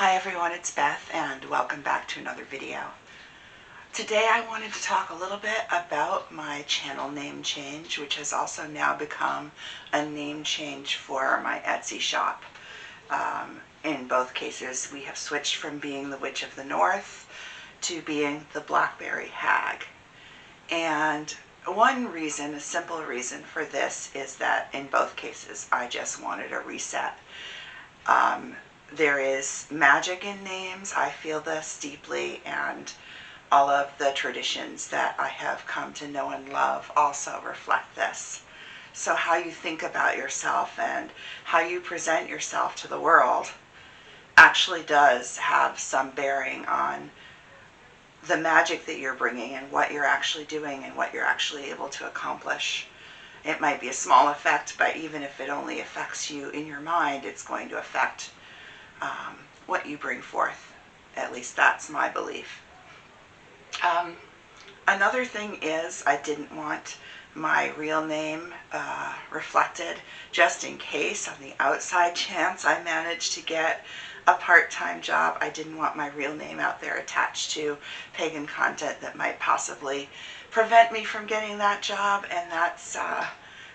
Hi everyone, it's Beth and welcome back to another video. Today I wanted to talk a little bit about my channel name change, which has also now become a name change for my Etsy shop. In both cases we have switched from being the Witch of the North to being the Blackberry Hag. And one reason, a simple reason for this is that in both cases I just wanted a reset. There is magic in names. I feel this deeply, and all of the traditions that I have come to know and love also reflect this. So how you think about yourself and how you present yourself to the world actually does have some bearing on the magic that you're bringing and what you're actually doing and what you're actually able to accomplish. It might be a small effect, but even if it only affects you in your mind, it's going to affect what you bring forth. At least that's my belief. Another thing is I didn't want my real name reflected, just in case on the outside chance I managed to get a part-time job. I didn't want my real name out there attached to pagan content that might possibly prevent me from getting that job, and that's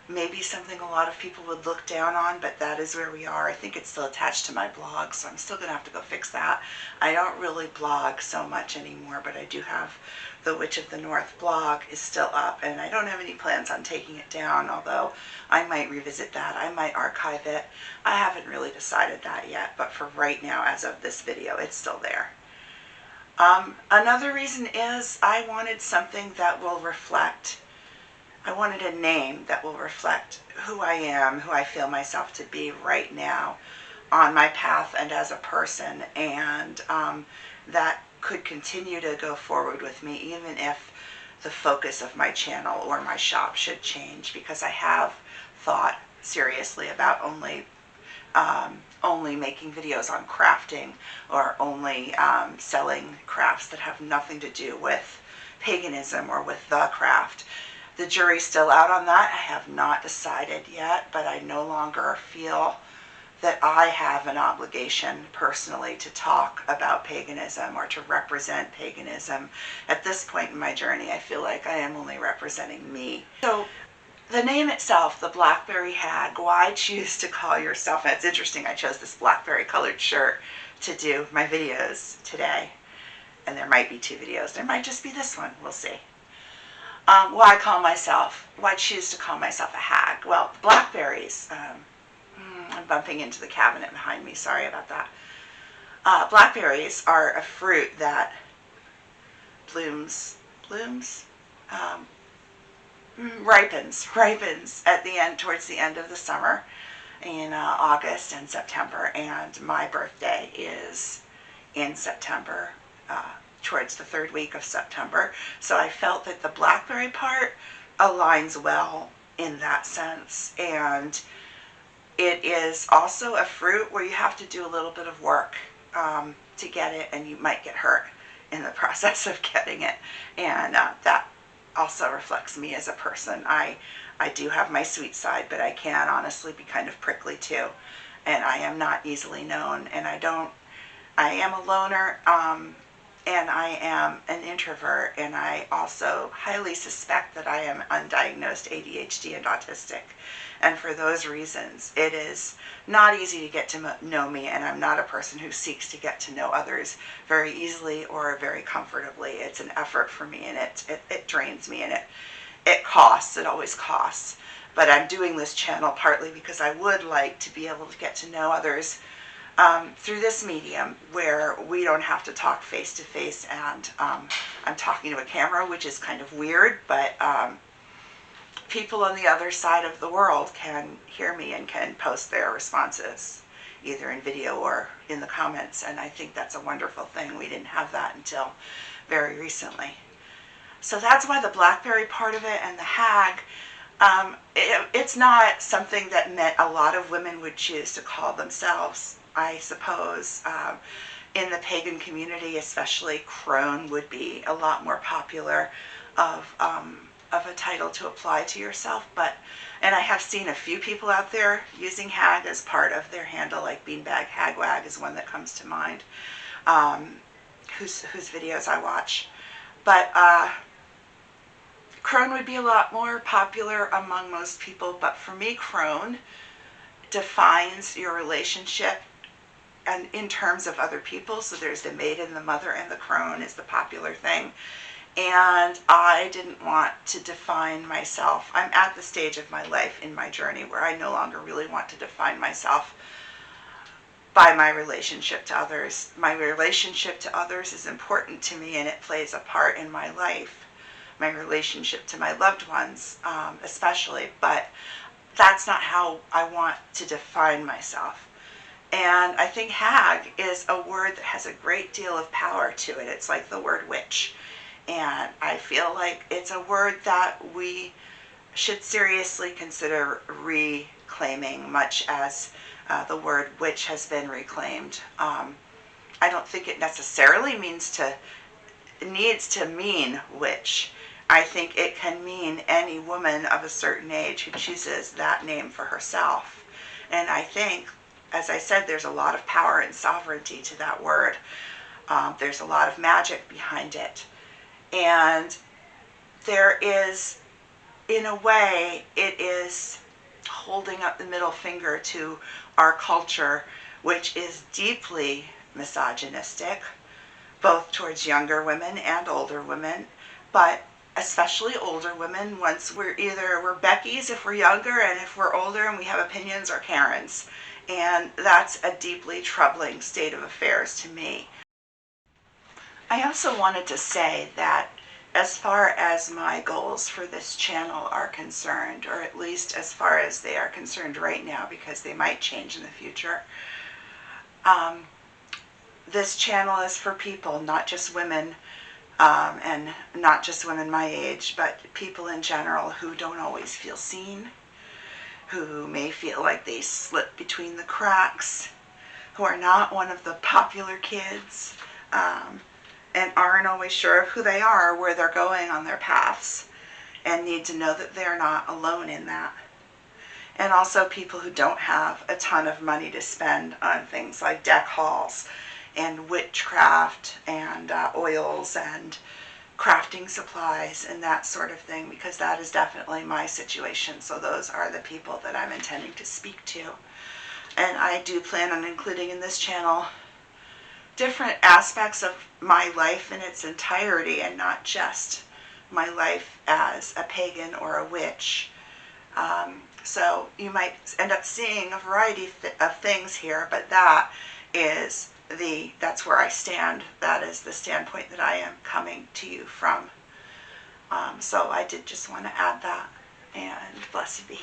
maybe something a lot of people would look down on, but that is where we are. I think it's still attached to my blog, so I'm still going to have to go fix that. I don't really blog so much anymore, but I do have the Witch of the North blog is still up, and I don't have any plans on taking it down, although I might revisit that. I might archive it. I haven't really decided that yet, but for right now, as of this video, it's still there. Another reason is I wanted something that will reflect, I wanted a name that will reflect who I am, who I feel myself to be right now on my path and as a person, and that could continue to go forward with me even if the focus of my channel or my shop should change, because I have thought seriously about only making videos on crafting, or only selling crafts that have nothing to do with paganism or with the craft. The jury's still out on that. I have not decided yet, but I no longer feel that I have an obligation personally to talk about paganism or to represent paganism. At this point in my journey, I feel like I am only representing me. So the name itself, the Blackberry Hag, why choose to call yourself, and it's interesting, I chose this blackberry colored shirt to do my videos today. And there might be two videos. There might just be this one. We'll see. Why choose to call myself a hag? Well, blackberries, I'm bumping into the cabinet behind me, sorry about that. Blackberries are a fruit that ripens at the end, towards the end of the summer in August and September, and my birthday is in September, towards the third week of September. So I felt that the blackberry part aligns well in that sense. And it is also a fruit where you have to do a little bit of work to get it, and you might get hurt in the process of getting it. And that also reflects me as a person. I do have my sweet side, but I can honestly be kind of prickly too. And I am not easily known, and I am a loner, and I am an introvert, and I also highly suspect that I am undiagnosed ADHD and autistic. And for those reasons, it is not easy to get to know me, and I'm not a person who seeks to get to know others very easily or very comfortably. It's an effort for me, and it drains me, and it costs. It always costs. But I'm doing this channel partly because I would like to be able to get to know others through this medium, where we don't have to talk face to face, and I'm talking to a camera, which is kind of weird, but people on the other side of the world can hear me and can post their responses either in video or in the comments, and I think that's a wonderful thing. We didn't have that until very recently. So that's why the blackberry part of it. And the hag, it's not something that a lot of women would choose to call themselves. I suppose in the pagan community, especially, crone would be a lot more popular of of a title to apply to yourself, and I have seen a few people out there using hag as part of their handle, like Beanbag Hagwag is one that comes to mind, whose videos I watch. But crone would be a lot more popular among most people, but for me, crone defines your relationship and in terms of other people. So there's the maiden, the mother, and the crone is the popular thing. And I didn't want to define myself. I'm at the stage of my life in my journey where I no longer really want to define myself by my relationship to others. My relationship to others is important to me, and it plays a part in my life. My relationship to my loved ones, especially, but that's not how I want to define myself. And I think hag is a word that has a great deal of power to it. It's like the word witch. And I feel like it's a word that we should seriously consider reclaiming, much as the word witch has been reclaimed. I don't think it necessarily needs to mean witch. I think it can mean any woman of a certain age who chooses that name for herself. And I think, as I said, there's a lot of power and sovereignty to that word. There's a lot of magic behind it. And there is, in a way, it is holding up the middle finger to our culture, which is deeply misogynistic, both towards younger women and older women, but especially older women. Once we're Becky's if we're younger, and if we're older and we have opinions, or Karens. And that's a deeply troubling state of affairs to me. I also wanted to say that as far as my goals for this channel are concerned, or at least as far as they are concerned right now, because they might change in the future, this channel is for people, not just women, and not just women my age, but people in general who don't always feel seen, who may feel like they slip between the cracks, who are not one of the popular kids, and aren't always sure of who they are, where they're going on their paths, and need to know that they're not alone in that. And also people who don't have a ton of money to spend on things like deck hauls and witchcraft and oils and crafting supplies and that sort of thing, because that is definitely my situation. So those are the people that I'm intending to speak to. And I do plan on including in this channel different aspects of my life in its entirety, and not just my life as a pagan or a witch. So you might end up seeing a variety of things here, but that's where I stand. That is the standpoint that I am coming to you from. So I did just want to add that, and blessed be.